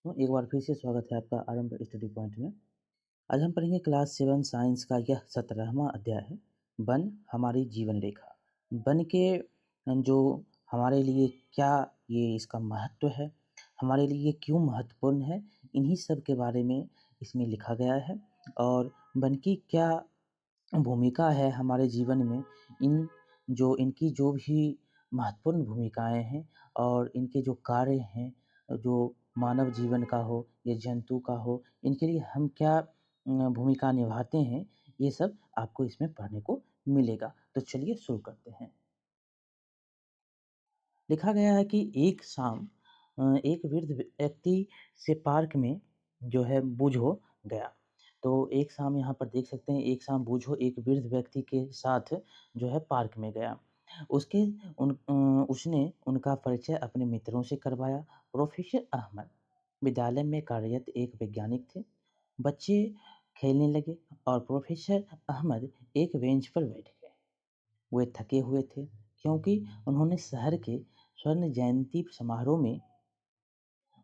तो एक बार फिर से स्वागत है आपका आरंभ स्टडी पॉइंट में। आज हम पढ़ेंगे क्लास 7 साइंस का यह 17वां अध्याय है, वन हमारी जीवन रेखा। वन के जो हमारे लिए क्या ये इसका महत्व है, हमारे लिए क्यों महत्वपूर्ण है, इन्हीं सब के बारे में इसमें लिखा गया है। और वन की क्या भूमिका है हमारे जीवन में, इनकी जो भी महत्वपूर्ण भूमिकाएँ हैं और इनके जो कार्य हैं, जो मानव जीवन का हो या जंतु का हो, इनके लिए हम क्या भूमिका निभाते हैं, ये सब आपको इसमें पढ़ने को मिलेगा। तो चलिए शुरू करते हैं। लिखा गया है कि एक शाम एक वृद्ध व्यक्ति से पार्क में जो है बूझो गया। तो एक शाम यहाँ पर देख सकते हैं, एक शाम बूझो एक वृद्ध व्यक्ति के साथ जो है पार्क में गया। उसके उसने उनका परिचय अपने मित्रों से करवाया। प्रोफेसर अहमद विद्यालय में कार्यरत एक वैज्ञानिक थे। बच्चे खेलने लगे और प्रोफेसर अहमद एक बेंच पर बैठ गए। वे थके हुए थे क्योंकि उन्होंने शहर के स्वर्ण जयंती समारोह में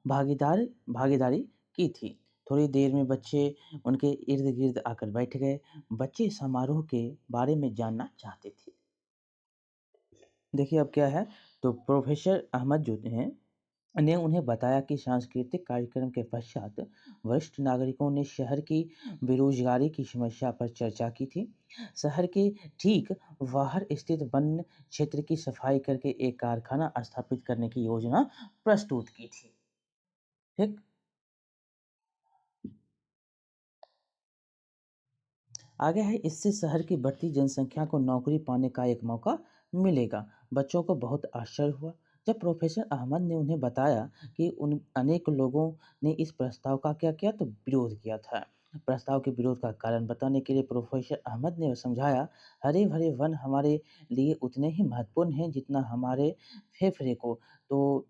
भागीदारी की थी। थोड़ी देर में बच्चे उनके इर्द गिर्द आकर बैठ गए। बच्चे समारोह के बारे में जानना चाहते थे। देखिए अब क्या है, तो प्रोफेसर अहमद जो हैं ने उन्हें बताया कि सांस्कृतिक कार्यक्रम के पश्चात वरिष्ठ नागरिकों ने शहर की बेरोजगारी की समस्या पर चर्चा की थी। शहर के ठीक बाहर स्थित वन क्षेत्र की सफाई करके एक कारखाना स्थापित करने की योजना प्रस्तुत की थी। ठीक। आगे है, इससे शहर की बढ़ती जनसंख्या को नौकरी पाने का एक मौका मिलेगा। बच्चों को बहुत आश्चर्य हुआ जब प्रोफेसर अहमद ने उन्हें बताया कि उन अनेक लोगों ने इस प्रस्ताव का क्या किया तो विरोध किया था। प्रस्ताव के विरोध का कारण बताने के लिए प्रोफेसर अहमद ने समझाया, हरे भरे वन हमारे लिए उतने ही महत्वपूर्ण हैं जितना हमारे फेफड़े को। तो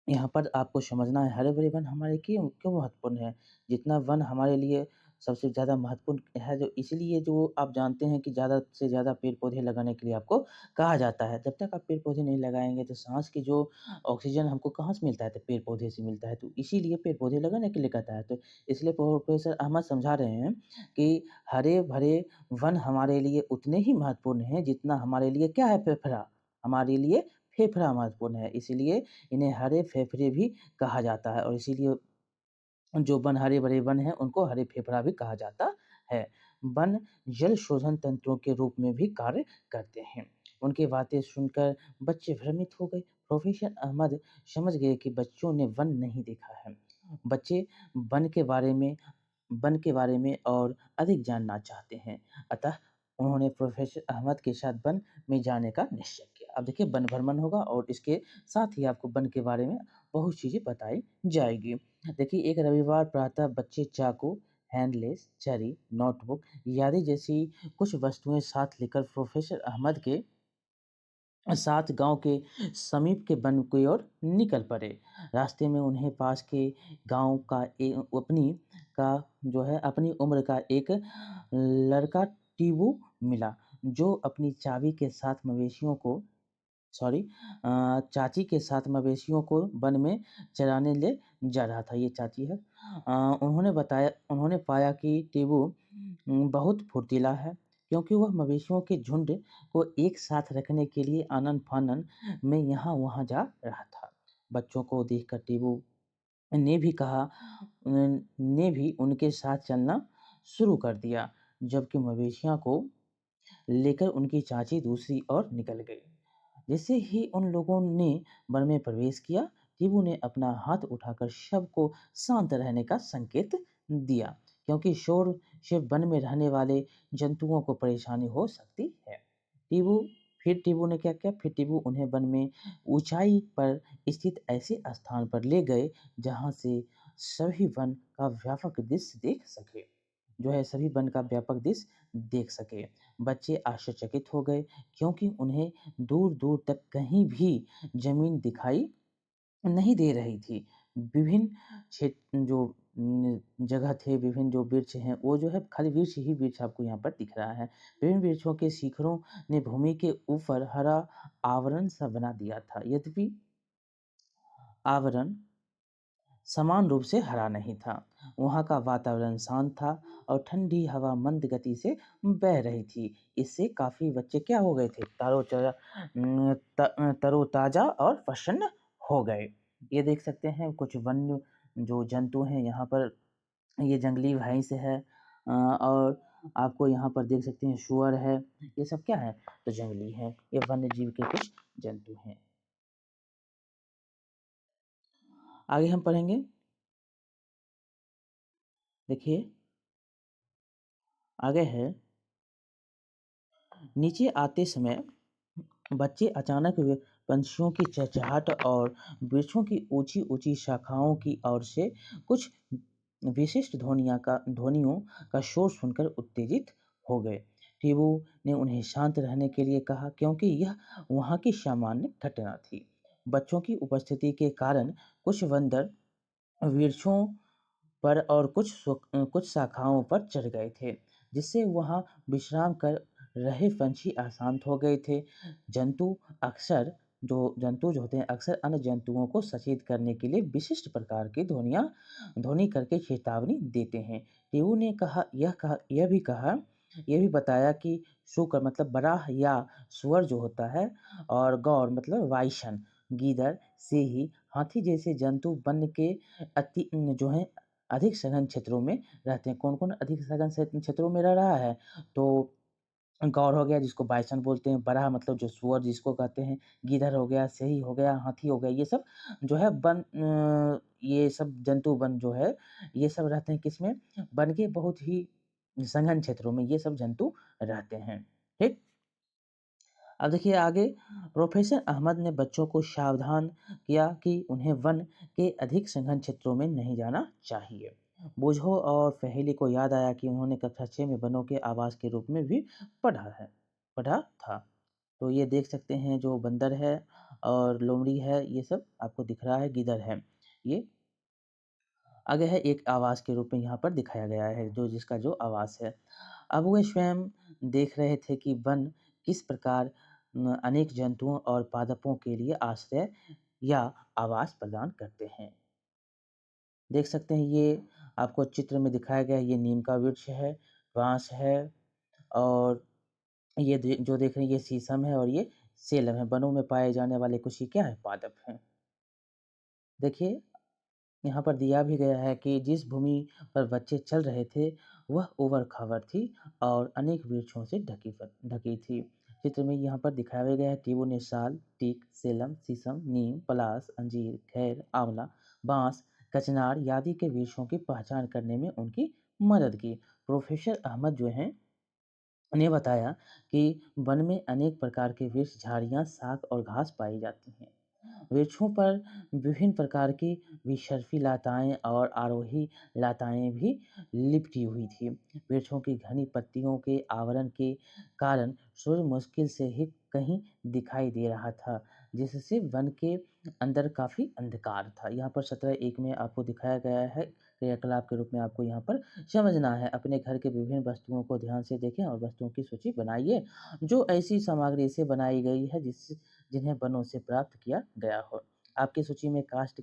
यहाँ पर आपको समझना है, हरे भरे वन हमारे क्यों क्यों महत्वपूर्ण है। जितना वन हमारे लिए सबसे ज़्यादा महत्वपूर्ण है, जो इसलिए जो आप जानते हैं कि ज़्यादा से ज़्यादा पेड़ पौधे लगाने के लिए आपको कहा जाता है। जब तक आप पेड़ पौधे नहीं लगाएंगे तो सांस की जो ऑक्सीजन हमको कहाँ से मिलता है, तो पेड़ पौधे से मिलता है। तो इसीलिए पेड़ पौधे लगाने के लिए कहता है। तो इसलिए प्रोफेसर अहमद समझा रहे हैं कि हरे भरे वन हमारे लिए उतने ही महत्वपूर्ण हैं जितना हमारे लिए क्या है, फेफड़ा। हमारे लिए फेफड़ा महत्वपूर्ण है, इसीलिए इन्हें हरे फेफड़े भी कहा जाता है। और इसीलिए जो वन हरे-भरे वन हैं, उनको हरे फेफड़ा भी कहा जाता है। वन जल शोधन तंत्रों के रूप में भी कार्य करते हैं। उनकी बातें सुनकर बच्चे भ्रमित हो गए। प्रोफेसर अहमद समझ गए कि बच्चों ने वन नहीं देखा है। बच्चे वन के बारे में वन के बारे में और अधिक जानना चाहते हैं। अतः उन्होंने प्रोफेसर अहमद के साथ वन में जाने का निश्चय किया। अब देखिए वन भ्रमण होगा और इसके साथ ही आपको वन के बारे में बहुत चीज़ें बताई जाएगी। देखिए एक रविवार प्रातः बच्चे चाकू, हैंडलेस, छड़ी, नोटबुक, यारी जैसी कुछ वस्तुएं साथ लेकर प्रोफेसर अहमद के साथ गांव के समीप के वन की ओर निकल पड़े। रास्ते में उन्हें पास के गांव का जो है अपनी उम्र का एक लड़का टीबू मिला, जो अपनी चाची के साथ मवेशियों को वन में चराने ले जा रहा था। ये चाची है। उन्होंने पाया कि टीबू बहुत फुर्तीला है, क्योंकि वह मवेशियों के झुंड को एक साथ रखने के लिए आनन-फानन में यहाँ-वहाँ जा रहा था। बच्चों को देखकर टीबू ने भी कहा ने भी उनके साथ चलना शुरू कर दिया, जबकि मवेशियों को लेकर उनकी चाची दूसरी ओर निकल गई। जैसे ही उन लोगों ने वन में प्रवेश किया, टीबू ने अपना हाथ उठाकर सबको शांत रहने का संकेत दिया, क्योंकि शोर से वन में रहने वाले जंतुओं को परेशानी हो सकती है। टीबू टीबू ने क्या किया, फिर टीबू उन्हें वन में ऊंचाई पर स्थित ऐसे स्थान पर ले गए जहां से सभी वन का व्यापक दृश्य देख सके जो है सभी वन का व्यापक दृश्य देख सके। बच्चे आश्चर्यचकित हो गए, क्योंकि उन्हें दूर-दूर तक कहीं भी ज़मीन दिखाई नहीं दे रही थी। विभिन्न जो जगह थे, विभिन्न जो वृक्ष हैं, वो जो है खाली वृक्ष ही वृक्ष आपको यहाँ पर दिख रहा है। विभिन्न वृक्षों के शिखरों ने भूमि के ऊपर हरा आवरण सा बना दिया था। यद्यपि आवरण समान रूप से हरा नहीं था। वहाँ का वातावरण शांत था और ठंडी हवा मंद गति से बह रही थी। इससे काफ़ी बच्चे क्या हो गए थे? तरोताज़ा और प्रसन्न हो गए। ये देख सकते हैं कुछ वन्य जो जंतु हैं यहाँ पर, ये जंगली भैंस है, और आपको यहाँ पर देख सकते हैं सूअर है। ये सब क्या है? तो जंगली हैं। ये वन्य जीव के कुछ जंतु हैं। आगे हम पढ़ेंगे। देखिए, आगे है, नीचे आते समय बच्चे अचानक वे पंछियों की चहचहाट और वृक्षों की ऊंची-ऊंची शाखाओं की ओर से कुछ विशिष्ट ध्वनियों का शोर सुनकर उत्तेजित हो गए। टीबू ने उन्हें शांत रहने के लिए कहा क्योंकि यह वहाँ की सामान्य घटना थी। बच्चों की उपस्थिति के कारण कुछ बंदर वृक्षों पर और कुछ शाखाओं पर चढ़ गए थे, जिससे वहाँ विश्राम कर रहे पंछी अशांत हो गए थे। जंतु अक्सर जंतु जो होते हैं अक्सर अन्य जंतुओं को सचेत करने के लिए विशिष्ट प्रकार की ध्वनि करके चेतावनी देते हैं। टीहू ने यह भी बताया कि शुक्र मतलब बराह या सुअर जो होता है, और गौर मतलब वाइशन, गीदड़ से ही हाथी जैसे जंतु वन के अति जो है अधिक सघन क्षेत्रों में रहते हैं। कौन-कौन अधिक सघन क्षेत्रों में रह रहा है? तो गौर हो गया जिसको बाइसन बोलते हैं, बरहा मतलब जो सुअर जिसको कहते हैं, गीदड़ हो गया, सेही हो गया, हाथी हो गया, ये सब जो है ये सब जंतु वन जो है, ये सब रहते हैं किसमें? वन के बहुत ही सघन क्षेत्रों में ये सब जंतु रहते हैं। ठीक? अब देखिए आगे, प्रोफेसर अहमद ने बच्चों को सावधान किया कि उन्हें वन के अधिक सघन क्षेत्रों में नहीं जाना चाहिए। बूझो और फहेली को याद आया कि उन्होंने कक्षा 6 में वनों के आवास के रूप में भी पढ़ा था। तो ये देख सकते हैं जो बंदर है और लोमड़ी है, ये सब आपको दिख रहा है, गीदड़ है। ये आगे है एक आवास के रूप में यहाँ पर दिखाया गया है, जो जिसका जो आवास है। अब वे स्वयं देख रहे थे कि वन किस प्रकार अनेक जंतुओं और पादपों के लिए आश्रय या आवास प्रदान करते हैं। देख सकते हैं ये आपको चित्र में दिखाया गया है, ये नीम का वृक्ष है, बाँस है, और ये जो देख रहे हैं ये शीशम है, और ये सेलम है। वनों में पाए जाने वाले कुछ ही क्या है? पादप हैं। देखिए, यहाँ पर दिया भी गया है कि जिस भूमि पर बच्चे चल रहे थे वह ऊबड़-खाबड़ थी और अनेक वृक्षों से ढकी थी। चित्र में यहाँ पर दिखाया गया है टीबू ने साल, टीक, सेलम, शीशम, नीम, पलास, अंजीर, खैर, आंवला, बांस, कचनार आदि के वृक्षों की पहचान करने में उनकी मदद की। प्रोफेसर अहमद जो हैं ने बताया कि वन में अनेक प्रकार के वृक्ष, झाड़ियाँ, शाक और घास पाई जाती हैं। वृक्षों पर विभिन्न प्रकार की विसर्पी लताएं और आरोही लताएं भी लिपटी हुई थी। वृक्षों की घनी पत्तियों के आवरण के कारण सूर्य मुश्किल से ही कहीं दिखाई दे रहा था, जिससे वन के अंदर काफी अंधकार था। यहाँ पर 17(1) में आपको दिखाया गया है, क्रियाकलाप के रूप में आपको यहाँ पर समझना है। अपने घर के विभिन्न वस्तुओं को ध्यान से देखें और वस्तुओं की सूची बनाइए जो ऐसी सामग्री से बनाई गई है जिन्हें वनों से प्राप्त किया गया हो। आपकी सूची में काष्ठ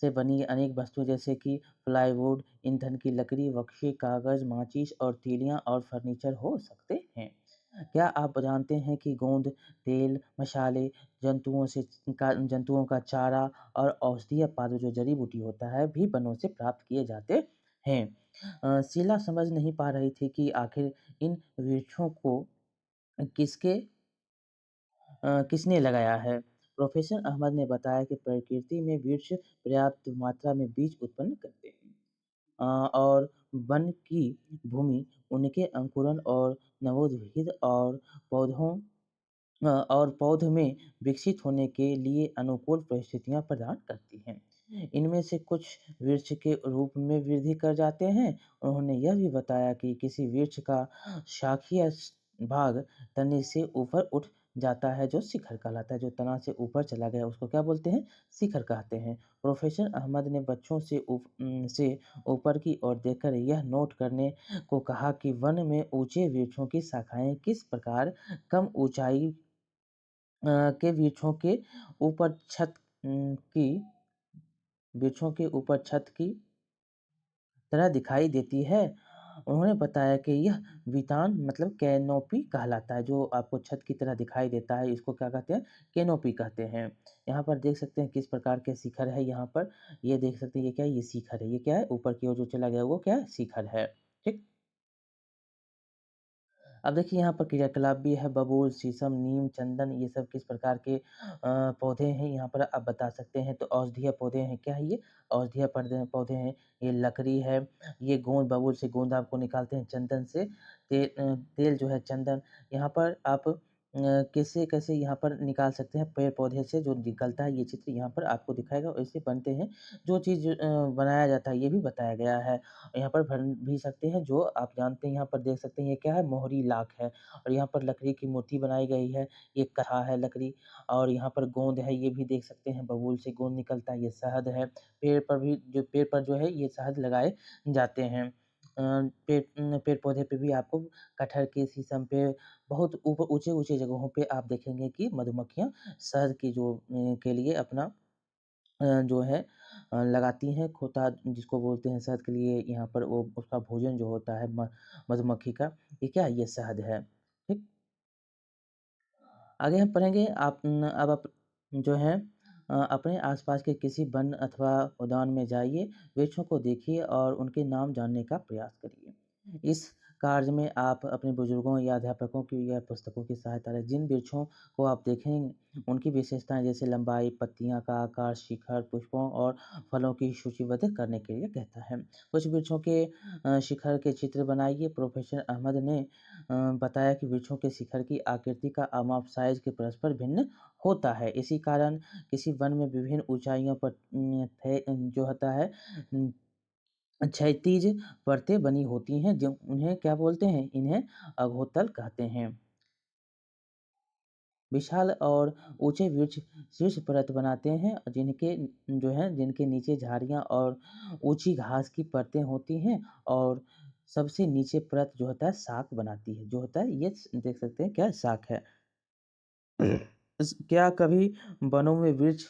से बनी अनेक वस्तुएं जैसे कि प्लाईवुड, ईंधन की लकड़ी, वक्शी, कागज, माचिस और तीलियां और फर्नीचर हो सकते हैं। क्या आप जानते हैं कि गोंद, तेल, मसाले, जंतुओं का चारा और औषधीय पादप जो जड़ी बूटी होता है भी वनों से प्राप्त किए जाते हैं। शीला समझ नहीं पा रही थी कि आखिर इन वृक्षों को किसके किसने लगाया है? प्रोफेसर अहमद ने बताया कि प्रकृति में वृक्ष पर्याप्त मात्रा में बीज उत्पन्न करते हैं, और वन की भूमि उनके अंकुरण और नवोद्भिद और पौध में विकसित होने के लिए अनुकूल परिस्थितियां प्रदान करती हैं। इनमें से कुछ वृक्ष के रूप में वृद्धि कर जाते हैं। उन्होंने यह भी बताया कि किसी वृक्ष का शाखीय भाग तने से ऊपर उठ जाता है जो शिखर कहलाता है। जो तना से ऊपर चला गया उसको क्या बोलते हैं? शिखर कहते हैं। प्रोफेसर अहमद ने बच्चों से ऊपर की ओर देखकर यह नोट करने को कहा कि वन में ऊंचे वृक्षों की शाखाएं किस प्रकार कम ऊंचाई के वृक्षों के ऊपर छत की वृक्षों के ऊपर छत की तरह दिखाई देती है। उन्होंने बताया कि यह वितान मतलब कैनोपी कहलाता है, जो आपको छत की तरह दिखाई देता है, इसको क्या कहते हैं? कैनोपी कहते हैं। यहाँ पर देख सकते हैं किस प्रकार के शिखर है यहाँ पर, ये देख सकते हैं ये क्या है? ये शिखर है। ये क्या है? ऊपर की ओर जो चला गया वो क्या है? शिखर है। ठीक? अब देखिए यहाँ पर क्रियाकलाप भी है, बबूल, शीशम, नीम, चंदन ये सब किस प्रकार के पौधे हैं यहाँ पर आप बता सकते हैं। तो औषधीय पौधे हैं, क्या है ये? औषधीय पौधे पौधे हैं, ये लकड़ी है, ये गोंद बबूल से गोंद आपको निकालते हैं, चंदन से तेल जो है चंदन, यहाँ पर आप कैसे-कैसे यहाँ पर निकाल सकते हैं, पेड़-पौधे से जो निकलता है, ये चित्र यहाँ पर आपको दिखाएगा और इससे बनते हैं, जो चीज़ बनाया जाता है, ये भी बताया गया है। यहाँ पर भर भी सकते हैं, जो आप जानते हैं यहाँ पर देख सकते हैं ये क्या है? मोहरी लाख है और यहाँ पर लकड़ी की मूर्ति बनाई गई है, ये कहा है लकड़ी और यहाँ पर गोंद है, ये भी देख सकते हैं बबूल से गोंद निकलता है, ये शहद है। पेड़ पर जो है ये शहद लगाए जाते हैं। पेड़-पौधे पे भी आपको कटहल के, शीशम पे बहुत ऊपर ऊँचे-ऊँचे जगहों पे आप देखेंगे कि मधुमक्खियाँ शहद की के लिए अपना जो है लगाती हैं खोता जिसको बोलते हैं शहद के लिए यहाँ पर वो उसका भोजन जो होता है मधुमक्खी का, ये क्या है? ये शहद है। ठीक? आगे हम पढ़ेंगे अब आप जो है अपने आसपास के किसी वन अथवा उद्यान में जाइए, वृक्षों को देखिए और उनके नाम जानने का प्रयास करिए। इस कार्य में आप अपने बुजुर्गों या अध्यापकों की या पुस्तकों की सहायता लें। जिन वृक्षों को आप देखेंगे, उनकी विशेषताएँ जैसे लंबाई, पत्तियाँ का आकार, शिखर, पुष्पों और फलों की सूचीबद्ध करने के लिए कहता है। कुछ वृक्षों के शिखर के चित्र बनाइए। प्रोफेसर अहमद ने बताया कि वृक्षों के शिखर की आकृति का माप साइज के परस्पर भिन्न होता है। इसी कारण किसी वन में विभिन्न ऊंचाइयों पर जो होता है क्षैतिज परतें बनी होती हैं, जो उन्हें क्या बोलते हैं? इन्हें अघोतल कहते हैं। विशाल और ऊंचे वृक्ष शीर्ष परत बनाते हैं, जिनके नीचे झाड़ियाँ और ऊंची घास की परतें होती हैं और सबसे नीचे परत जो होता है शाख बनाती है। जो होता है ये देख सकते हैं क्या शाख है। क्या कभी वनों में वृक्ष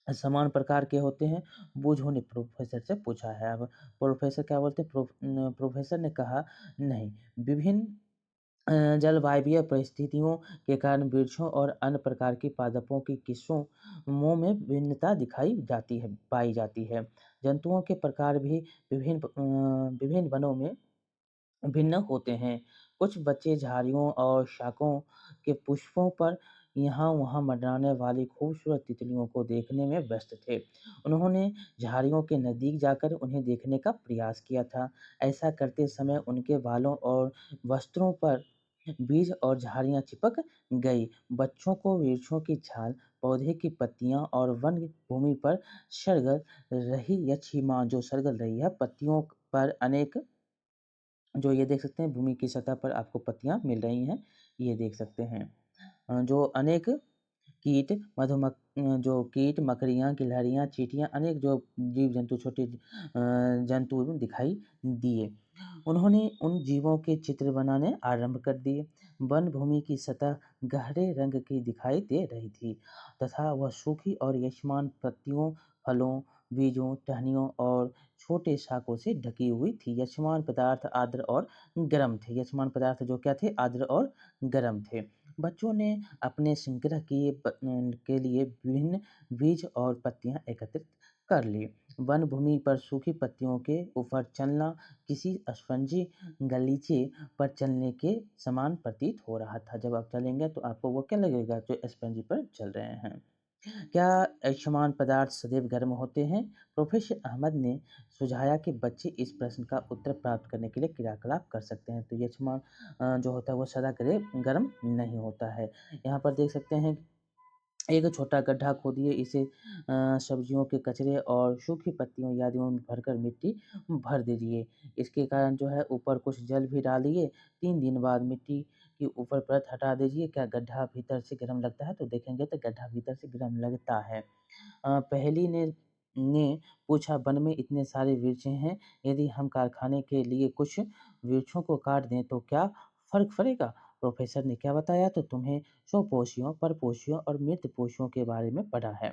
समान प्रकार के होते हैं? बूझो ने प्रोफेसर से पूछा है। अब प्रोफेसर क्या बोलते हैं? प्रोफेसर ने कहा नहीं, विभिन्न जलवायवीय परिस्थितियों के कारण वृक्षों और अन्य प्रकार की पादपों की किस्मों में भिन्नता पाई जाती है। जंतुओं के प्रकार भी विभिन्न वनों में भिन्न होते हैं। कुछ बच्चे झाड़ियों और शाखों के पुष्पों पर यहाँ-वहाँ मंडराने वाली खूबसूरत तितलियों को देखने में व्यस्त थे। उन्होंने झाड़ियों के नज़दीक जाकर उन्हें देखने का प्रयास किया था। ऐसा करते समय उनके बालों और वस्त्रों पर बीज और झाड़ियाँ चिपक गई। बच्चों को वृक्षों की छाल, पौधे की पत्तियाँ और वन भूमि पर सरगल रही यक्षिमा जो सरगल रही है, पत्तियों पर अनेक जो ये देख सकते हैं भूमि की सतह पर आपको पत्तियाँ मिल रही हैं, ये देख सकते हैं। जो अनेक कीट, जो कीट, मकड़ियाँ, गिलहरियाँ, चींटियाँ, अनेक जो जीव-जंतु छोटे जंतु दिखाई दिए। उन्होंने उन जीवों के चित्र बनाने आरंभ कर दिए। वन भूमि की सतह गहरे रंग की दिखाई दे रही थी तथा वह सूखी और यष्मान पत्तियों, फलों, बीजों, टहनियों और छोटे शाखों से ढकी हुई थी। यष्मान पदार्थ आर्द्र और गर्म थे। यष्मान पदार्थ जो क्या थे? आर्द्र और गर्म थे। बच्चों ने अपने संग्रह के लिए विभिन्न बीज और पत्तियां एकत्रित कर ली। वन भूमि पर सूखी पत्तियों के ऊपर चलना किसी स्पंजी गलीचे पर चलने के समान प्रतीत हो रहा था। जब आप चलेंगे तो आपको वो क्या लगेगा? जो स्पंजी पर चल रहे हैं। क्या अयस्मान पदार्थ सदैव गर्म होते हैं? प्रोफेसर अहमद ने सुझाया कि बच्चे इस प्रश्न का उत्तर प्राप्त करने के लिए क्रियाकलाप कर सकते हैं। तो यजमान जो होता है वो सदा गर्म नहीं होता है। यहाँ पर देख सकते हैं एक छोटा गड्ढा खोदिए, इसे सब्जियों के कचरे और सूखी पत्तियों आदियों में भरकर मिट्टी भर दीजिए। इसके कारण जो है ऊपर कुछ जल भी डालिए। 3 दिन बाद मिट्टी की ऊपर परत हटा दीजिए। क्या गड्ढा भीतर से गर्म लगता है? तो देखेंगे तो गड्ढा भीतर से गर्म लगता है। पहेली ने पूछा, वन में इतने सारे वृक्ष हैं, यदि हम कारखाने के लिए कुछ वृक्षों को काट दें तो क्या फर्क पड़ेगा? प्रोफेसर ने क्या बताया, तो तुम्हें स्वपोषियों, परपोषियों और मृतपोषियों के बारे में पढ़ा है।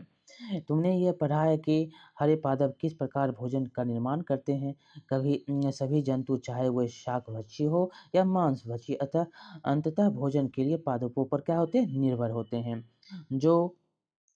तुमने ये पढ़ा है कि हरे पादप किस प्रकार भोजन का निर्माण करते हैं। कभी सभी जंतु, चाहे वे शाकभक्षी हो या मांसभक्षी, अतः अंततः भोजन के लिए पादपों पर क्या होते हैं, निर्भर होते हैं। जो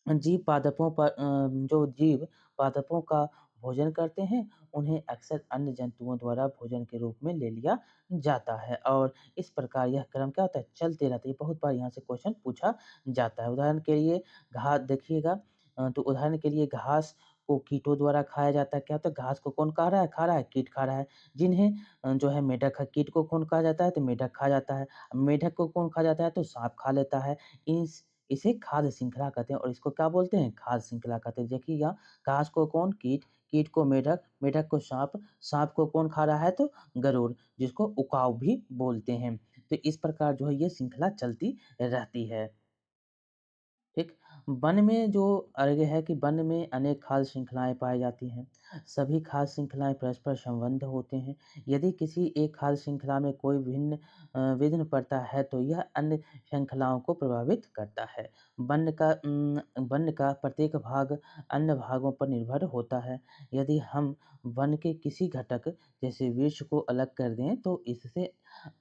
जो जीव पादपों का भोजन करते हैं, उन्हें अक्सर अन्य जंतुओं द्वारा भोजन के रूप में ले लिया जाता है, और इस प्रकार यह क्रम क्या होता है, चलते रहता है। बहुत बार यहाँ से क्वेश्चन पूछा जाता है। उदाहरण के लिए घास देखिएगा, तो उदाहरण के लिए घास को कीटों द्वारा खाया जाता है। क्या होता है, घास को कौन खा रहा है, कीट खा रहा है। जिन्हें जो है मेढक, कीट को कौन कहा जाता है, तो मेढक खा जाता है। मेढक को कौन खा जाता है, तो सांप खा लेता है। इस इसे खाद्य श्रृंखला कहते हैं, और इसको क्या बोलते हैं, खाद्य श्रृंखला कहते हैं। देखिए यहाँ घास को कौन, कीट, कीट को मेढक, मेढक को सांप, सांप को कौन खा रहा है, तो गरुड़, जिसको उकाव भी बोलते हैं। तो इस प्रकार जो है ये श्रृंखला चलती रहती है। ठीक। वन में जो अर्घ्य है कि वन में अनेक खाद्य श्रृंखलाएँ पाई जाती हैं। सभी खाद्य श्रृंखलाएँ परस्पर संबंध होते हैं। यदि किसी एक खाद्य श्रृंखला में कोई विघ्न पड़ता है, तो यह अन्य श्रृंखलाओं को प्रभावित करता है। वन का प्रत्येक भाग अन्य भागों पर निर्भर होता है। यदि हम वन के किसी घटक, जैसे वृक्ष को अलग कर दें, तो इससे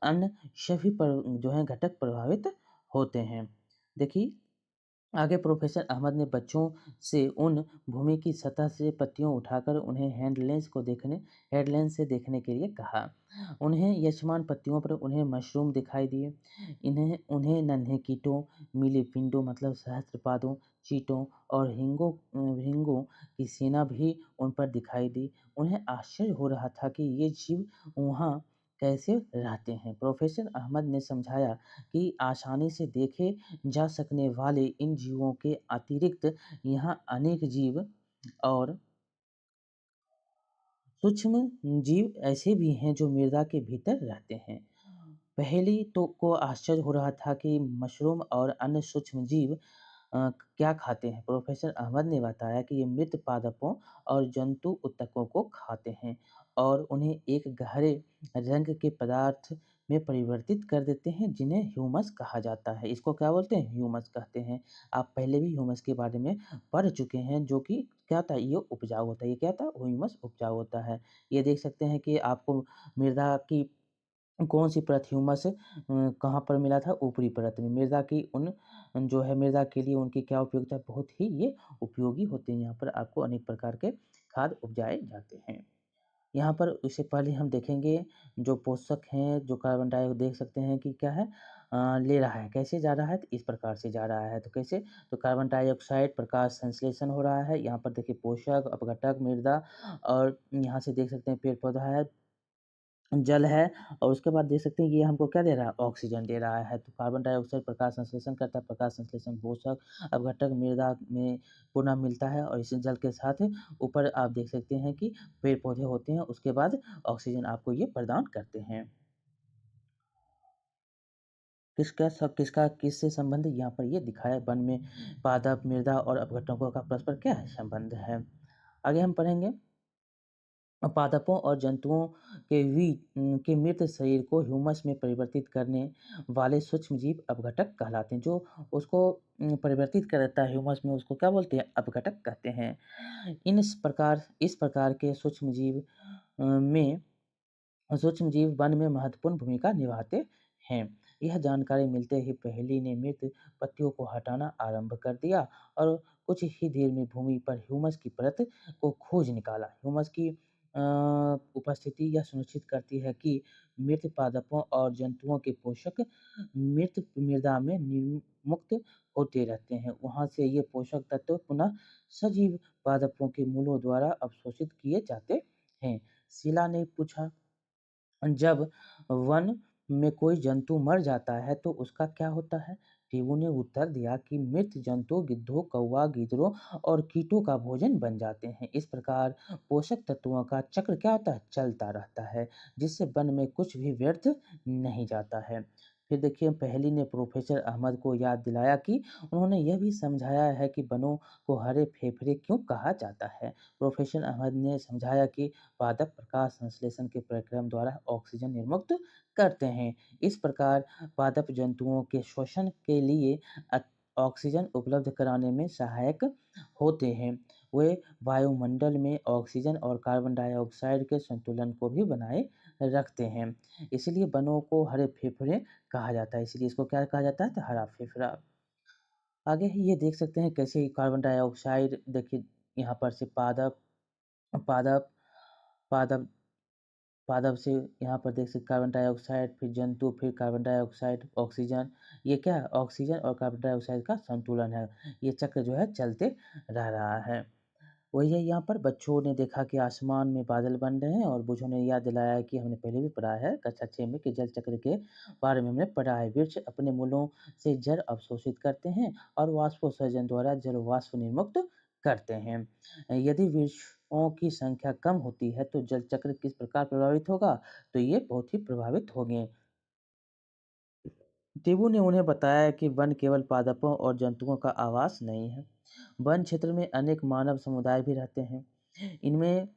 अन्य सभी पर जो है घटक प्रभावित होते हैं। देखिए, आगे प्रोफेसर अहमद ने बच्चों से उन भूमि की सतह से पत्तियों उठाकर उन्हें हेडलेंस से देखने के लिए कहा। उन्हें यशमान पत्तियों पर उन्हें मशरूम दिखाई दिए। उन्हें नन्हे कीटों, मिलीपिंडों मतलब सहस्त्रपादों, चींटों और हिंगों की सेना भी उन पर दिखाई दी। उन्हें आश्चर्य हो रहा था कि ये जीव वहाँ कैसे रहते हैं। प्रोफेसर अहमद ने समझाया कि आसानी से देखे जा सकने वाले इन जीवों के अतिरिक्त यहाँ अनेक जीव और सूक्ष्म जीव ऐसे भी हैं जो मृदा के भीतर रहते हैं। पहली तो को आश्चर्य हो रहा था कि मशरूम और अन्य सूक्ष्म जीव क्या खाते हैं। प्रोफेसर अहमद ने बताया कि ये मृत पादपों और जंतु ऊतकों को खाते हैं और उन्हें एक गहरे रंग के पदार्थ में परिवर्तित कर देते हैं, जिन्हें ह्यूमस कहा जाता है। इसको क्या बोलते हैं, ह्यूमस कहते हैं। आप पहले भी ह्यूमस के बारे में पढ़ चुके हैं, जो कि क्या था, ये उपजाऊ होता है। ये क्या था, ह्यूमस उपजाऊ होता है। ये देख सकते हैं कि आपको मृदा की कौन-सी परत, ह्यूमस कहाँ पर मिला था? ऊपरी परत में। जो है मृदा के लिए उनकी क्या उपयोगिता है? बहुत ही ये उपयोगी होते हैं। यहाँ पर आपको अनेक प्रकार के खाद उपजाए जाते हैं। यहाँ पर इससे पहले हम देखेंगे जो पोषक हैं, जो कार्बन देख सकते हैं कि क्या है, ले रहा है। कैसे जा रहा है? तो इस प्रकार से जा रहा है। तो कैसे? तो कार्बन डाइऑक्साइड प्रकाश संश्लेषण हो रहा है। यहाँ पर देखिए पोषक, अपघटक, मृदा, और यहाँ से देख सकते हैं पेड़-पौधा है, जल है, और उसके बाद देख सकते हैं ये हमको क्या दे रहा है, ऑक्सीजन दे रहा है। तो कार्बन डाइऑक्साइड प्रकाश संश्लेषण करता है, प्रकाश संश्लेषण पोषक, अपघटक मृदा में पुनः मिलता है, और इसी जल के साथ ऊपर आप देख सकते हैं कि पेड़ पौधे होते हैं, उसके बाद ऑक्सीजन आपको ये प्रदान करते हैं। किसका किससे संबंध यहाँ पर ये दिखाया है, वन में पादप, मृदा और अपघटकों का परस्पर क्या है, संबंध है। आगे हम पढ़ेंगे, पादपों और जंतुओं के मृत शरीर को ह्यूमस में परिवर्तित करने वाले सूक्ष्मजीव अपघटक कहलाते हैं। जो उसको परिवर्तित कर देता है ह्यूमस में, उसको क्या बोलते हैं, अपघटक कहते हैं। इस प्रकार के में सूक्ष्मजीव वन में महत्वपूर्ण भूमिका निभाते हैं। यह जानकारी मिलते ही पहेली ने मृत पत्तियों को हटाना आरंभ कर दिया, और कुछ ही देर में भूमि पर ह्यूमस की परत को खोज निकाला। ह्यूमस की उपस्थिति यह सुनिश्चित करती है कि मृत पादपों और जंतुओं के पोषक मृत मृदा में मुक्त होते रहते हैं। वहां से ये पोषक तत्व पुनः सजीव पादपों के मूलों द्वारा अवशोषित किए जाते हैं। शीला ने पूछा, जब वन में कोई जंतु मर जाता है तो उसका क्या होता है? टीवू ने उत्तर दिया कि मृत जंतु गिद्धों, कौवा, गीदड़ों और कीटों का भोजन बन जाते हैं। इस प्रकार पोषक तत्वों का चक्र क्या होता है? चलता रहता है, जिससे वन में कुछ भी व्यर्थ नहीं जाता है। फिर देखिए पहेली ने प्रोफेसर अहमद को याद दिलाया कि उन्होंने यह भी समझाया है कि वनों को हरे फेफड़े क्यों कहा जाता है। प्रोफेसर अहमद ने समझाया कि पादप प्रकाश संश्लेषण के प्रक्रम द्वारा ऑक्सीजन निर्मुक्त करते हैं। इस प्रकार पादप जंतुओं के श्वसन के लिए ऑक्सीजन उपलब्ध कराने में सहायक होते हैं। वे वायुमंडल में ऑक्सीजन और कार्बन डाइऑक्साइड के संतुलन को भी बनाए रखते हैं। इसलिए वनों को हरे फेफड़े कहा जाता है, इसलिए इसको क्या कहा जाता है? तो हरा फेफड़ा। आगे ही ये देख सकते हैं कैसे कार्बन डाइऑक्साइड देखिए यहाँ पर से पादप पादप पादप पादप से यहाँ पर देख सकते कार्बन डाइऑक्साइड, फिर जंतु, फिर कार्बन डाइऑक्साइड, ऑक्सीजन। ये क्या है? ऑक्सीजन और कार्बन डाइऑक्साइड का संतुलन है। ये चक्र जो है चलते रह रहा है। वही है यहाँ पर बच्चों ने देखा कि आसमान में बादल बन रहे हैं और बूढ़ों ने याद दिलाया कि हमने पहले भी पढ़ा है कक्षा 6 में कि जल चक्र के बारे में हमने पढ़ा है। वृक्ष अपने मूलों से जल अवशोषित करते हैं और वाष्पोत्सर्जन द्वारा जल वाष्प निर्मुक्त करते हैं। यदि वृक्षों की संख्या कम होती है तो जल चक्र किस प्रकार प्रभावित होगा? तो ये बहुत ही प्रभावित होंगे। टिबू ने उन्हें बताया कि वन केवल पादपों और जंतुओं का आवास नहीं है। वन क्षेत्र में अनेक मानव समुदाय भी रहते हैं। इनमें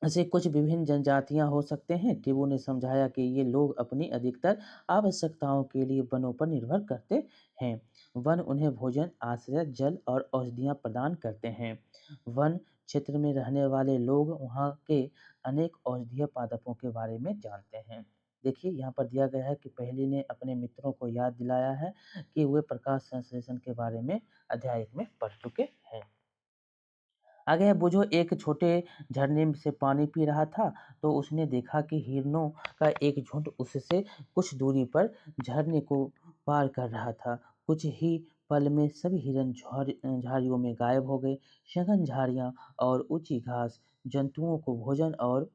से कुछ विभिन्न जनजातियां हो सकते हैं। टिबू ने समझाया कि ये लोग अपनी अधिकतर आवश्यकताओं के लिए वनों पर निर्भर करते हैं। वन उन्हें भोजन, आश्रय, जल और औषधियां प्रदान करते हैं। वन क्षेत्र में रहने वाले लोग वहाँ के अनेक औषधीय पादपों के बारे में जानते हैं। देखिए यहाँ पर दिया गया है कि पहली ने अपने मित्रों को याद दिलाया है कि वे प्रकाश संश्लेषण के बारे में अध्याय 1 में पढ़ चुके हैं। आगे है बुझो एक छोटे झरने से पानी पी रहा था तो उसने देखा कि हिरणों का एक झुंड उससे कुछ दूरी पर झरने को पार कर रहा था। कुछ ही पल में सभी हिरन झाड़ियों में गायब हो गए। सघन झाड़ियां और ऊंची घास जंतुओं को भोजन और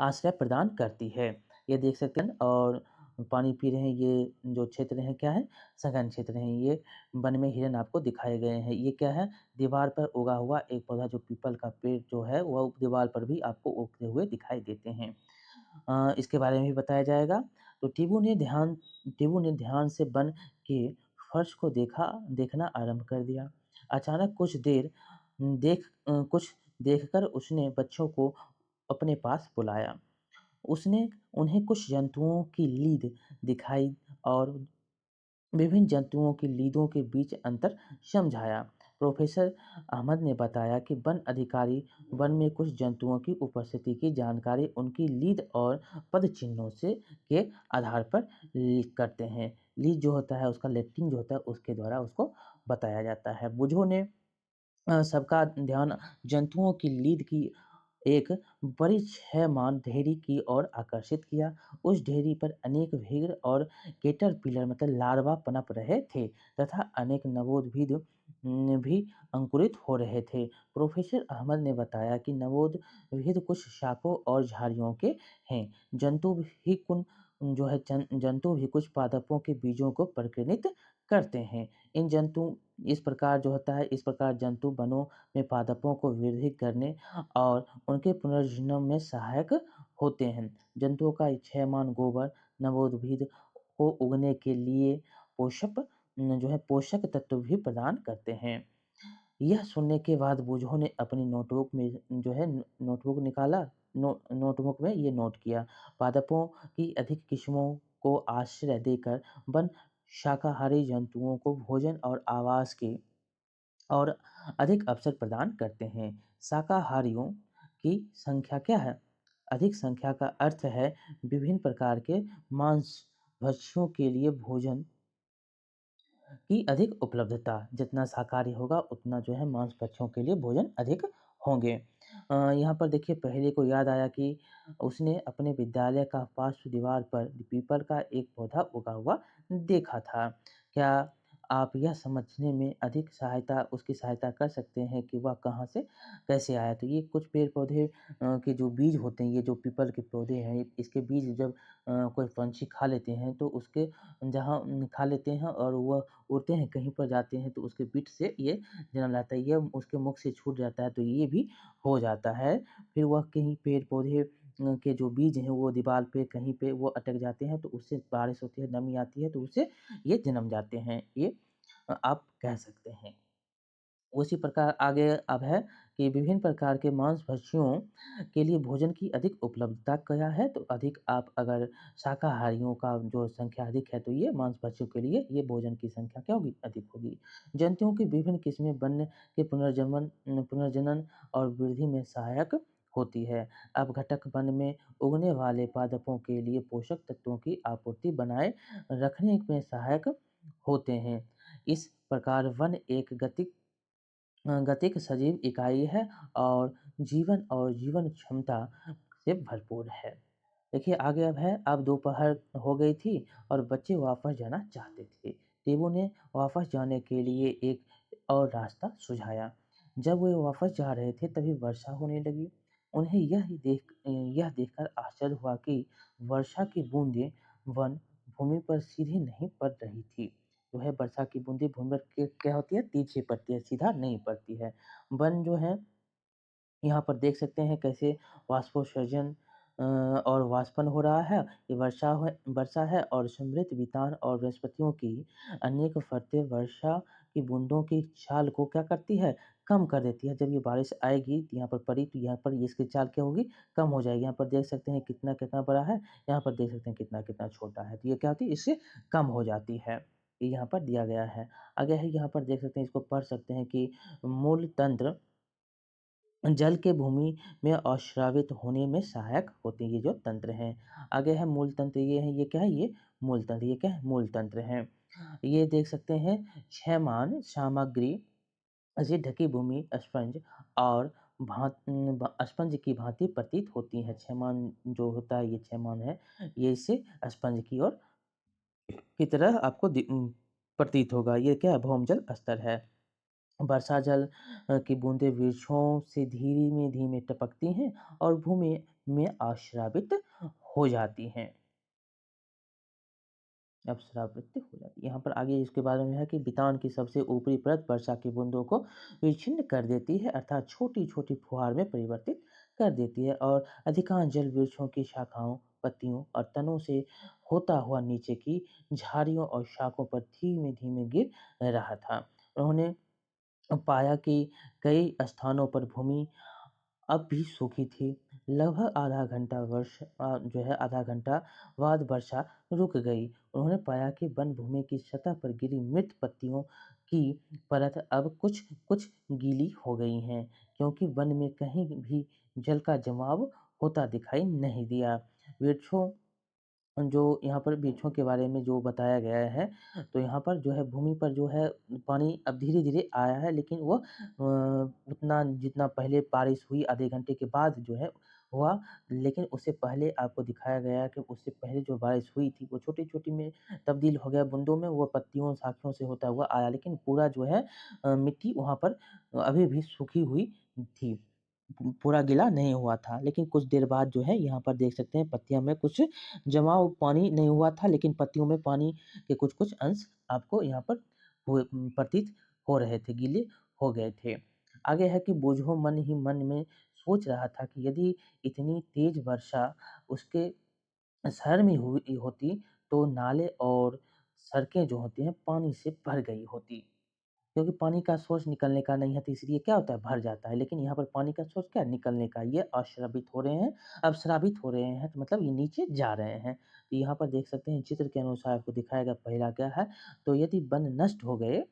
आश्रय प्रदान करती है। ये देख सकते हैं और पानी पी रहे हैं ये जो क्षेत्र हैं क्या है? सघन क्षेत्र हैं। ये वन में हिरन आपको दिखाए गए हैं। ये क्या है? दीवार पर उगा हुआ एक पौधा जो पीपल का पेड़ जो है वह दीवार पर भी आपको उगते हुए दिखाई देते हैं। इसके बारे में भी बताया जाएगा। तो टिबू ने ध्यान से वन के फर्श को देखना आरंभ कर दिया। अचानक कुछ देखकर उसने बच्चों को अपने पास बुलाया। उसने उन्हें कुछ जंतुओं की लीद दिखाई और विभिन्न जंतुओं की लीदों के बीच अंतर समझाया। प्रोफेसर अहमद ने बताया कि वन अधिकारी वन में कुछ जंतुओं की उपस्थिति की जानकारी उनकी लीद और पद चिन्हों से के आधार पर करते हैं। लीद जो होता है उसका लेटरिंग जो होता है उसके द्वारा उसको बताया जाता है। बुझो ने सबका ध्यान जंतुओं की लीद की एक बड़ी छह-मान ढेरी की ओर आकर्षित किया। उस ढेरी पर अनेक भीड़ और कैटरपिलर मतलब लार्वा पनप रहे थे तथा अनेक नवोद्भिद भी अंकुरित हो रहे थे। प्रोफेसर अहमद ने बताया कि नवोद्भिद कुछ शाखों और झाड़ियों के हैं। जंतु भी कुछ पादपों के बीजों को प्रकीर्णित करते हैं। इन जंतु इस प्रकार जो होता है इस प्रकार जंतु वनों में पादपों को वृद्धि करने और उनके पुनर्जन्म में सहायक होते हैं। जंतुओं का क्षयमान गोबर नवोद्भिद को उगने के लिए पोषक तत्व भी प्रदान करते हैं। यह सुनने के बाद बूझों ने अपनी नोटबुक में जो है नोटबुक निकाला। नोटबुक में ये नोट किया। पादपों की अधिक किस्मों को आश्रय देकर वन शाकाहारी जंतुओं को भोजन और आवास के और अधिक अवसर प्रदान करते हैं। शाकाहारियों की संख्या क्या है? अधिक संख्या का अर्थ है विभिन्न प्रकार के मांस भक्ष्यों के लिए भोजन की अधिक उपलब्धता। जितना शाकाहारी होगा उतना जो है मांस भक्षों के लिए भोजन अधिक होंगे। यहाँ पर देखिए पहले को याद आया कि उसने अपने विद्यालय का पार्श्व दीवार पर पीपल का एक पौधा उगा हुआ देखा था। क्या आप यह समझने में अधिक सहायता उसकी सहायता कर सकते हैं कि वह कहाँ से कैसे आया? तो ये कुछ पेड़ पौधे के जो बीज होते हैं, ये जो पीपल के पौधे हैं, इसके बीज जब कोई पंछी खा लेते हैं तो उसके जहाँ खा लेते हैं और वह उड़ते हैं कहीं पर जाते हैं तो उसके बीट से ये जन्म लाता है। ये उसके मुख से छूट जाता है तो ये भी हो जाता है। फिर वह कहीं पेड़ पौधे के जो बीज हैं वो दीवार पे कहीं पे वो अटक जाते हैं, तो उससे बारिश होती है, नमी आती है, तो उससे ये जन्म जाते हैं। ये आप कह सकते हैं। उसी प्रकार आगे अब है कि विभिन्न प्रकार के मांसभक्षियों के लिए भोजन की अधिक उपलब्धता क्या है, तो अधिक आप अगर शाकाहारियों का जो संख्या अधिक है, तो ये मांसभक्षियों के लिए ये भोजन की संख्या क्या होगी? अधिक होगी। जंतुओं की विभिन्न किस्में वन्य के पुनर्जनन और वृद्धि में सहायक होती है। अपघटक वन में उगने वाले पादपों के लिए पोषक तत्वों की आपूर्ति बनाए रखने में सहायक होते हैं। इस प्रकार वन एक गतिक सजीव इकाई है और जीवन क्षमता से भरपूर है। देखिए आगे अब है, अब दोपहर हो गई थी और बच्चे वापस जाना चाहते थे। टेबू ने वापस जाने के लिए एक और रास्ता सुझाया। जब वे वापस जा रहे थे तभी वर्षा होने लगी। उन्हें यह देखकर आश्चर्य हुआ कि वर्षा की बूंदें वन भूमि पर सीधे नहीं पड़ रही थी। जो है वर्षा की बूंदें भूमि पर क्या होती है? तिरछी पड़ती है, सीधा नहीं पड़ती है। वन जो है यहाँ पर देख सकते हैं कैसे वाष्पोत्सर्जन और वाष्पन हो रहा है। ये वर्षा है और समृद्ध वितान और वनस्पतियों की अनेक परतें वर्षा की बूंदों की चाल को क्या करती है? कम कर देती है। जब ये बारिश आएगी तो यहाँ पर पड़ी तो यहाँ पर इसकी चाल क्या होगी? कम हो जाएगी। यहाँ पर देख सकते हैं कितना-कितना बड़ा है, यहाँ पर देख सकते हैं कितना-कितना छोटा है। तो ये क्या होती है? इससे कम हो जाती है। ये यहाँ पर दिया गया है। आगे है यहाँ पर देख सकते हैं, इसको पढ़ सकते हैं कि मूल तंत्र जल के भूमि में अश्रावित होने में सहायक होते हैं, ये जो तंत्र हैं। आगे है मूल तंत्र, ये है, ये क्या है? ये मूल तंत्र, ये क्या है? मूल तंत्र है। ये देख सकते हैं, क्षयमान सामग्री से ढकी भूमि स्पंज और स्पंज की भांति प्रतीत होती है। क्षयमान जो होता है, ये क्षयमान है, ये इससे स्पंज की तरह आपको प्रतीत होगा। ये क्या है? भौमजल स्तर है। वर्षा जल की बूंदें वृक्षों से धीमे-धीमे टपकती हैं और भूमि में आश्रावित हो जाती हैं। अपस्रावित हो जाती है। यहाँ पर आगे इसके बारे में है कि बितान की सबसे ऊपरी परत वर्षा की बूंदों को विच्छिन्न कर देती है, अर्थात छोटी-छोटी फुहार में परिवर्तित कर देती है और अधिकांश जल वृक्षों की शाखाओं, पत्तियों और तनों से होता हुआ नीचे की झाड़ियों और शाखों पर धीमे-धीमे गिर रहा था। उन्होंने पाया कि कई स्थानों पर भूमि अब भी सूखी थी। लगभग जो है आधा घंटा बाद वर्षा रुक गई। उन्होंने पाया कि वन भूमि की सतह पर गिरी मृत पत्तियों की परत अब कुछ गीली हो गई हैं, क्योंकि वन में कहीं भी जल का जमाव होता दिखाई नहीं दिया। वृक्षों जो यहाँ पर वृक्षों के बारे में जो बताया गया है, तो यहाँ पर जो है भूमि पर जो है पानी अब धीरे-धीरे आया है, लेकिन वो उतना जितना पहले बारिश हुई आधे घंटे के बाद जो है हुआ, लेकिन उससे पहले आपको दिखाया गया है कि उससे पहले जो बारिश हुई थी, वो छोटी-छोटी में तब्दील हो गया बूंदों में, वो पत्तियों, शाखियों से होता हुआ आया, लेकिन पूरा जो है मिट्टी वहाँ पर अभी भी सूखी हुई थी। पूरा गीला नहीं हुआ था, लेकिन कुछ देर बाद जो है यहाँ पर देख सकते हैं पत्तियों में कुछ जमाव पानी नहीं हुआ था, लेकिन पत्तियों में पानी के कुछ-कुछ अंश आपको यहाँ पर प्रतीत हो रहे थे, गीले हो गए थे। आगे है कि बूझो मन ही मन में सोच रहा था कि यदि इतनी तेज वर्षा उसके शहर में हुई होती, तो नाले और सड़कें जो होती हैं पानी से भर गई होती। क्योंकि पानी का सोर्स निकलने का नहीं है, तो इसलिए क्या होता है? भर जाता है। लेकिन यहाँ पर पानी का सोर्स क्या है? निकलने का। ये अश्रवित हो रहे हैं, अपस्रावित हो रहे हैं, तो मतलब ये नीचे जा रहे हैं। तो यहाँ पर देख सकते हैं चित्र के अनुसार आपको दिखाया गया पहला क्या है? तो यदि वन नष्ट हो गए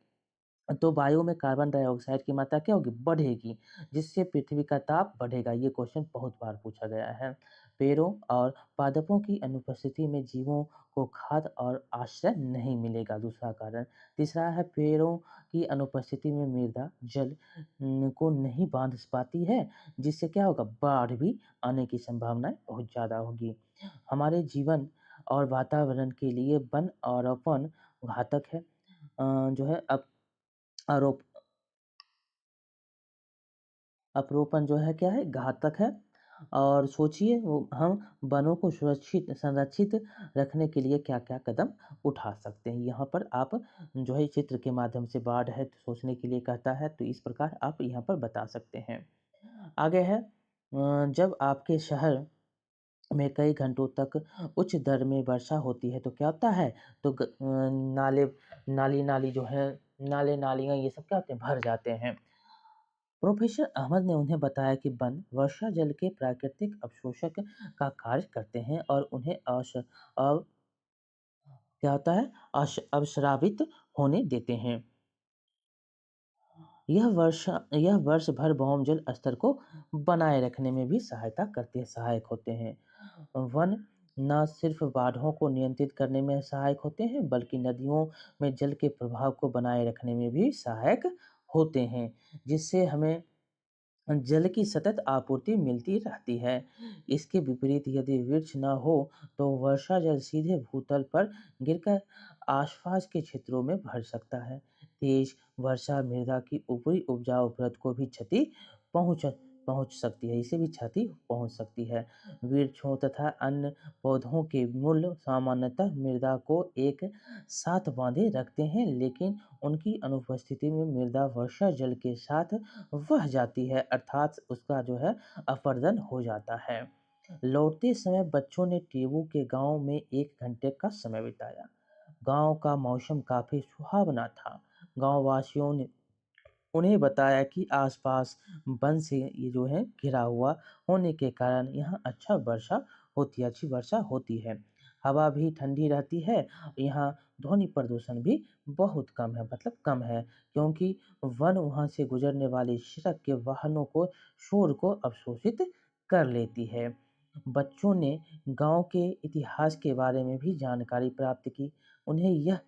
तो वायु में कार्बन डाइऑक्साइड की मात्रा क्या होगी? बढ़ेगी, जिससे पृथ्वी का ताप बढ़ेगा। ये क्वेश्चन बहुत बार पूछा गया है। पेड़ों और पादपों की अनुपस्थिति में जीवों को खाद्य और आश्रय नहीं मिलेगा, दूसरा कारण। तीसरा है पेड़ों की अनुपस्थिति में मृदा जल को नहीं बाँध पाती है, जिससे क्या होगा? बाढ़ भी आने की संभावनाएँ बहुत ज़्यादा होगी। हमारे जीवन और वातावरण के लिए वन आरोपण घातक है। जो है अब आरोप अपरोपण जो है क्या है? घातक है। और सोचिए वो हम वनों को संरक्षित रखने के लिए क्या-क्या कदम उठा सकते हैं। यहाँ पर आप जो है चित्र के माध्यम से बाढ़ है तो सोचने के लिए कहता है, तो इस प्रकार आप यहाँ पर बता सकते हैं। आगे है जब आपके शहर में कई घंटों तक उच्च दर में वर्षा होती है तो क्या होता है, तो नाले नाली-नाली जो है, नाले-नालियाँ ये सब क्या होते हैं, भर जाते हैं। प्रोफेसर अहमद ने उन्हें बताया कि वन वर्षा जल के प्राकृतिक अवशोषक का कार्य करते हैं और उन्हें क्या होता है, अवस्रावित होने देते हैं। यह वर्ष भर भौमजल स्तर को बनाए रखने में भी सहायक होते हैं। वन न सिर्फ बाढ़ों को नियंत्रित करने में सहायक होते हैं, बल्कि नदियों में जल के प्रवाह को बनाए रखने में भी सहायक होते हैं, जिससे हमें जल की सतत आपूर्ति मिलती रहती है। इसके विपरीत यदि वृक्ष न हो तो वर्षा जल सीधे भूतल पर गिरकर आसपास के क्षेत्रों में भर सकता है। तेज वर्षा मृदा की ऊपरी उपजाऊ परत को भी क्षति पहुंच पहुंच सकती है, इसे भी क्षति पहुंच सकती है। वृक्षों तथा अन्य पौधों के मूल सामान्यतः मृदा को एक साथ बांधे रखते हैं, लेकिन उनकी अनुपस्थिति में मृदा वर्षा जल के साथ बह जाती है, अर्थात उसका जो है अपरदन हो जाता है। लौटते समय बच्चों ने टेबू के गांव में 1 घंटे का समय बिताया। गांव का मौसम काफी सुहावना था। गांव वासियों ने उन्हें बताया कि आसपास वन से ये जो है घिरा हुआ होने के कारण यहाँ अच्छी वर्षा होती है। हवा भी ठंडी रहती है। यहाँ ध्वनि प्रदूषण भी बहुत कम है, मतलब कम है, क्योंकि वन वहाँ से गुजरने वाली सड़क के वाहनों को शोर को अवशोषित कर लेती है। बच्चों ने गांव के इतिहास के बारे में भी जानकारी प्राप्त की। उन्हें यह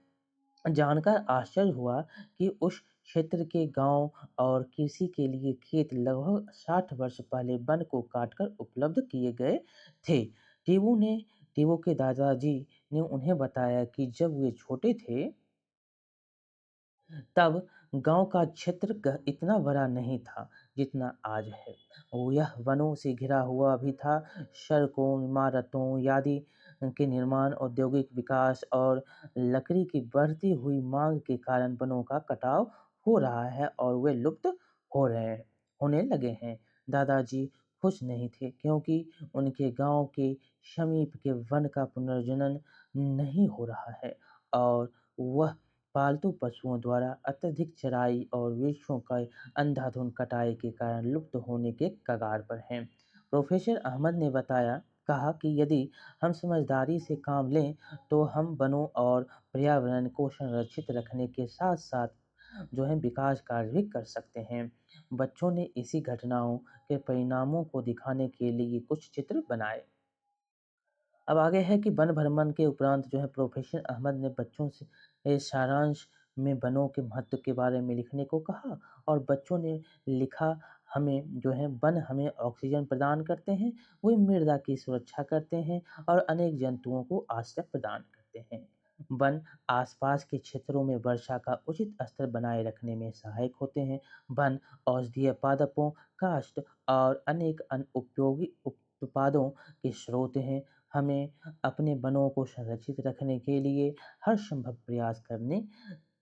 जानकर आश्चर्य हुआ कि उस क्षेत्र के गांव और कृषि के लिए खेत लगभग 60 वर्ष पहले वन को काटकर उपलब्ध किए गए थे। टीबू ने टीबू के दादाजी ने उन्हें बताया कि जब वे छोटे थे तब गांव का क्षेत्र इतना बड़ा नहीं था जितना आज है। वो यह वनों से घिरा हुआ भी था। सड़कों, इमारतों आदि के निर्माण, औद्योगिक विकास और लकड़ी की बढ़ती हुई मांग के कारण वनों का कटाव हो रहा है और वे लुप्त होने लगे हैं। दादाजी खुश नहीं थे क्योंकि उनके गांव के समीप के वन का पुनर्जनन नहीं हो रहा है और वह पालतू पशुओं द्वारा अत्यधिक चराई और वृक्षों का अंधाधुंध कटाई के कारण लुप्त होने के कगार पर हैं। प्रोफेसर अहमद ने कहा कि यदि हम समझदारी से काम लें तो हम वनों और पर्यावरण को संरक्षित रखने के साथ साथ जो है विकास कार्य भी कर सकते हैं। बच्चों ने इसी घटनाओं के परिणामों को दिखाने के लिए कुछ चित्र बनाए। अब आगे है कि वन भ्रमण के उपरांत जो है प्रोफेसर अहमद ने बच्चों से सारांश में वनों के महत्व के बारे में लिखने को कहा और बच्चों ने लिखा, हमें जो है वन हमें ऑक्सीजन प्रदान करते हैं, वे मृदा की सुरक्षा करते हैं और अनेक जंतुओं को आश्रय प्रदान करते हैं। वन आसपास के क्षेत्रों में वर्षा का उचित स्तर बनाए रखने में सहायक होते हैं। वन औषधीय पादपों, काष्ठ और अनेक अन्य उपयोगी उत्पादों के स्रोत हैं। हमें अपने वनों को संरक्षित रखने के लिए हर संभव प्रयास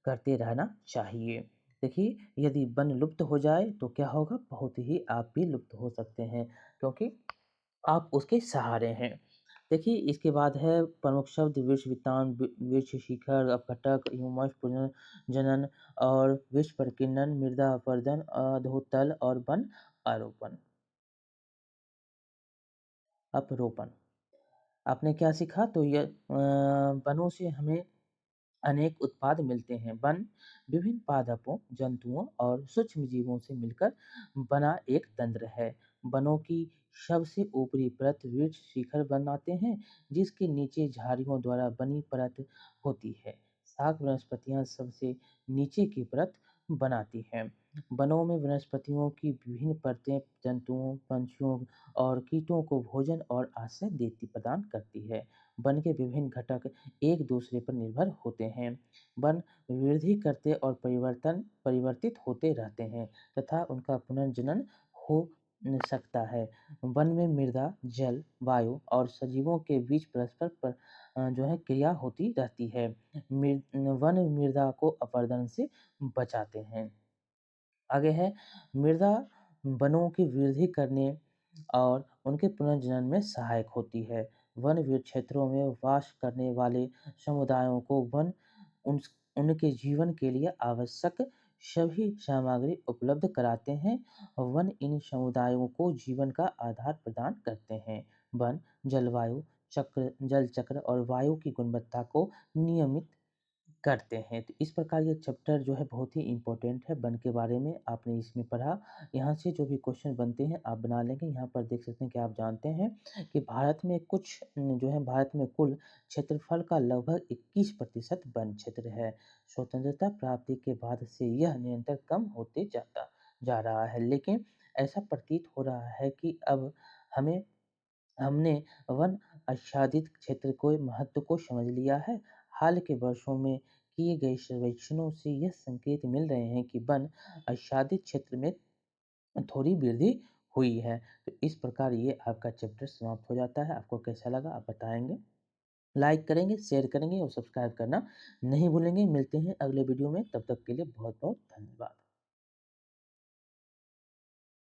करते रहना चाहिए। देखिए, यदि वन लुप्त हो जाए तो क्या होगा, बहुत ही आप भी लुप्त हो सकते हैं, क्योंकि आप उसके सहारे हैं। देखिए, इसके बाद है प्रमुख शब्द वृक्ष वितान, वृक्ष शिखर, अपघटक, ह्यूमस पुनर्जनन और वृक्ष प्रकीर्णन, मृदा अपरदन, अधोतल और वन आरोपण अपरोपण। आपने क्या सीखा, तो यह वनों से हमें अनेक उत्पाद मिलते हैं। वन विभिन्न पादपों, जंतुओं और सूक्ष्म जीवों से मिलकर बना एक तंत्र है। वनों की सबसे ऊपरी परत वृक्ष शिखर बनाते हैं, जिसके नीचे झाड़ियों द्वारा बनी परत होती है। शाक वनस्पतियां सबसे नीचे की परत बनाती हैं। वनों में वनस्पतियों की विभिन्न परतें जंतुओं, पंछियों और कीटों को भोजन और आश्रय देती प्रदान करती है। वन के विभिन्न घटक एक दूसरे पर निर्भर होते हैं। वन वृद्धि करते और परिवर्तित होते रहते हैं तथा उनका पुनर्जनन हो सकता है। वन में मृदा, जल, वायु और सजीवों के बीच परस्पर जो है क्रिया होती रहती है। वन मृदा को अपरदन से बचाते हैं। आगे है, मृदा वनों की वृद्धि करने और उनके पुनर्जनन में सहायक होती है। वन क्षेत्रों में वास करने वाले समुदायों को वन उन उनके जीवन के लिए आवश्यक सभी सामग्री उपलब्ध कराते हैं। वन इन समुदायों को जीवन का आधार प्रदान करते हैं। वन जलवायु चक्र, जल चक्र और वायु की गुणवत्ता को नियमित करते हैं। तो इस प्रकार ये चैप्टर जो है बहुत ही इम्पोर्टेंट है वन के बारे में, आपने इसमें पढ़ा। यहाँ से जो भी क्वेश्चन बनते हैं आप बना लेंगे। यहाँ पर देख सकते हैं कि आप जानते हैं कि भारत में जो है भारत में कुल क्षेत्रफल का लगभग 21% वन क्षेत्र है। स्वतंत्रता प्राप्ति के बाद से यह निरंतर कम होते जाता जा रहा है, लेकिन ऐसा प्रतीत हो रहा है कि अब हमें हमने वन आच्छादित क्षेत्र को महत्व को समझ लिया है। हाल के वर्षों में किए गए सर्वेक्षणों से यह संकेत मिल रहे हैं कि वन आच्छादित क्षेत्र में थोड़ी वृद्धि हुई है। तो इस प्रकार ये आपका चैप्टर समाप्त हो जाता है। आपको कैसा लगा आप बताएंगे, लाइक करेंगे, शेयर करेंगे और सब्सक्राइब करना नहीं भूलेंगे। मिलते हैं अगले वीडियो में, तब तक के लिए बहुत बहुत धन्यवाद।